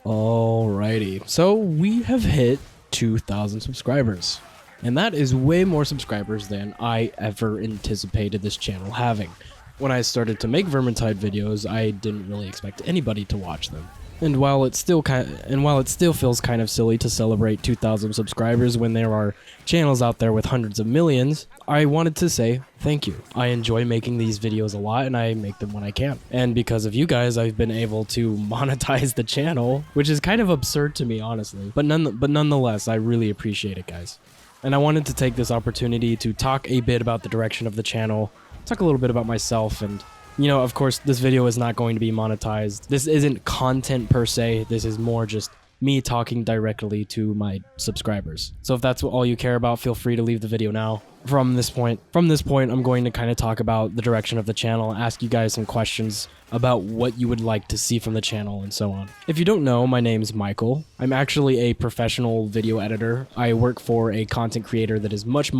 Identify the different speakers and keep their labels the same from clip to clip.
Speaker 1: Alrighty, so we have hit 2,000 subscribers, and that is way more subscribers than I ever anticipated this channel having. When I started to make Vermintide videos, I didn't really expect anybody to watch them. And while it still feels kind of silly to celebrate 2,000 subscribers when there are channels out there with hundreds of millions, I wanted to say thank you. I enjoy making these videos a lot, and I make them when I can. And because of you guys, I've been able to monetize the channel, which is kind of absurd to me, honestly. But nonetheless, I really appreciate it, guys. And I wanted to take this opportunity to talk a bit about the direction of the channel, talk a little bit about myself, and you know, of course, this video is not going to be monetized. This isn't content per se. This is more just me talking directly to my subscribers. So if that's all you care about, feel free to leave the video now. From this point, I'm going to kind of talk about the direction of the channel, ask you guys some questions about what you would like to see from the channel and so on. If you don't know, my name's Michael. I'm actually a professional video editor. I work for a content creator that is much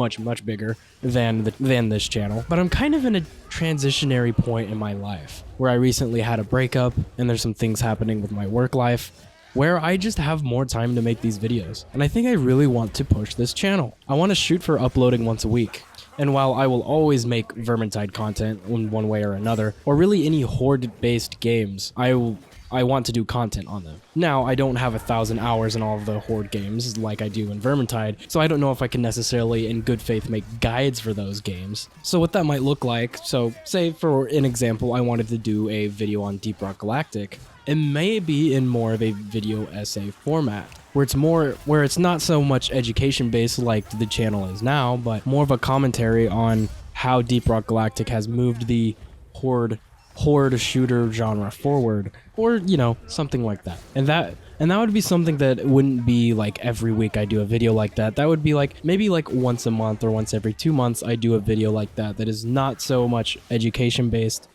Speaker 1: bigger than this channel. But I'm kind of in a transitionary point in my life where I recently had a breakup and there's some things happening with my work life where I just have more time to make these videos. And I think I really want to push this channel. I want to shoot for uploading once a week. And while I will always make Vermintide content in one way or another, or really any Horde-based games, I want to do content on them. Now, I don't have 1,000 hours in all of the Horde games like I do in Vermintide, so I don't know if I can necessarily, in good faith, make guides for those games. So what that might look like, so say for an example, I wanted to do a video on Deep Rock Galactic, it may be in more of a video essay format, where it's not so much education based like the channel is now, but more of a commentary on how Deep Rock Galactic has moved the Horde shooter genre forward, or you know, something like that. And that would be something that wouldn't be like every week I do a video like that. That would be like maybe like once a month or once every 2 months I do a video like that is not so much education based,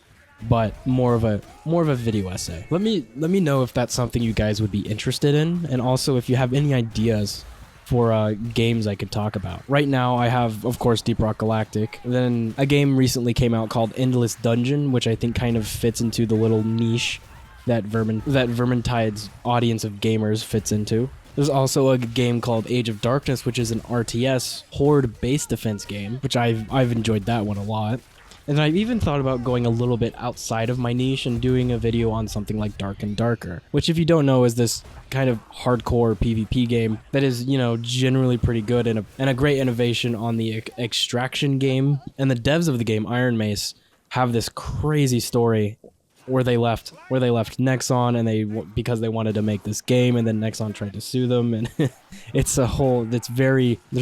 Speaker 1: but more of a video essay. Let me know if that's something you guys would be interested in, and also if you have any ideas for games I could talk about. Right now I have, of course, Deep Rock Galactic. Then a game recently came out called Endless Dungeon, which I think kind of fits into the little niche that Vermintide's audience of gamers fits into. There's also a game called Age of Darkness, which is an RTS Horde-based defense game, which I've enjoyed that one a lot. And I've even thought about going a little bit outside of my niche and doing a video on something like Dark and Darker, which, if you don't know, is this kind of hardcore PvP game that is, you know, generally pretty good and a great innovation on the Extraction game. And the devs of the game, Iron Mace, have this crazy story where they left Nexon, and because they wanted to make this game, and then Nexon tried to sue them, and there's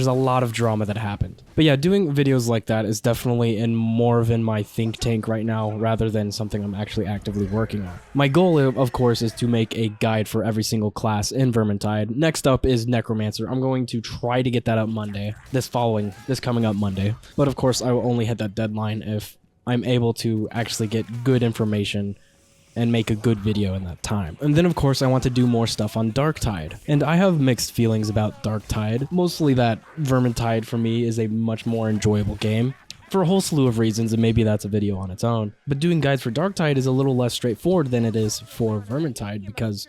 Speaker 1: a lot of drama that happened. But yeah, doing videos like that is definitely in my think tank right now, rather than something I'm actually actively working on. My goal, of course, is to make a guide for every single class in Vermintide. Next up is Necromancer. I'm going to try to get that up Monday, this coming up Monday. But of course, I will only hit that deadline if I'm able to actually get good information and make a good video in that time. And then of course I want to do more stuff on Darktide. And I have mixed feelings about Darktide, mostly that Vermintide for me is a much more enjoyable game, for a whole slew of reasons, and maybe that's a video on its own. But doing guides for Darktide is a little less straightforward than it is for Vermintide, because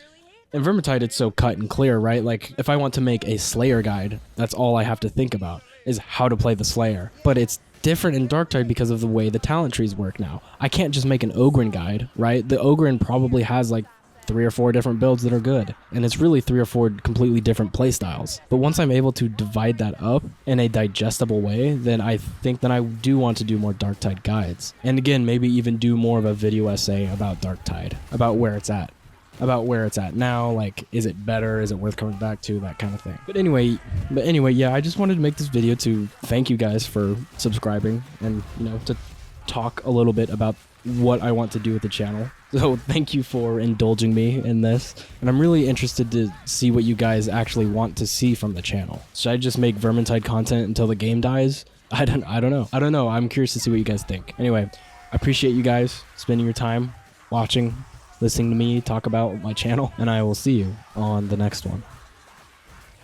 Speaker 1: in Vermintide it's so cut and clear, right? Like, if I want to make a Slayer guide, that's all I have to think about, is how to play the Slayer. But it's different in Darktide because of the way the talent trees work now. I can't just make an Ogryn guide, right? The Ogryn probably has like 3 or 4 different builds that are good, and it's really 3 or 4 completely different playstyles. But once I'm able to divide that up in a digestible way, then I think that I do want to do more Darktide guides. And again, maybe even do more of a video essay about Darktide, about where it's at now, like, is it better, is it worth coming back to, that kind of thing. But anyway, yeah, I just wanted to make this video to thank you guys for subscribing, and, you know, to talk a little bit about what I want to do with the channel. So thank you for indulging me in this, and I'm really interested to see what you guys actually want to see from the channel. Should I just make Vermintide content until the game dies? I don't know. I'm curious to see what you guys think. Anyway, I appreciate you guys spending your time watching, listening to me talk about my channel, and I will see you on the next one.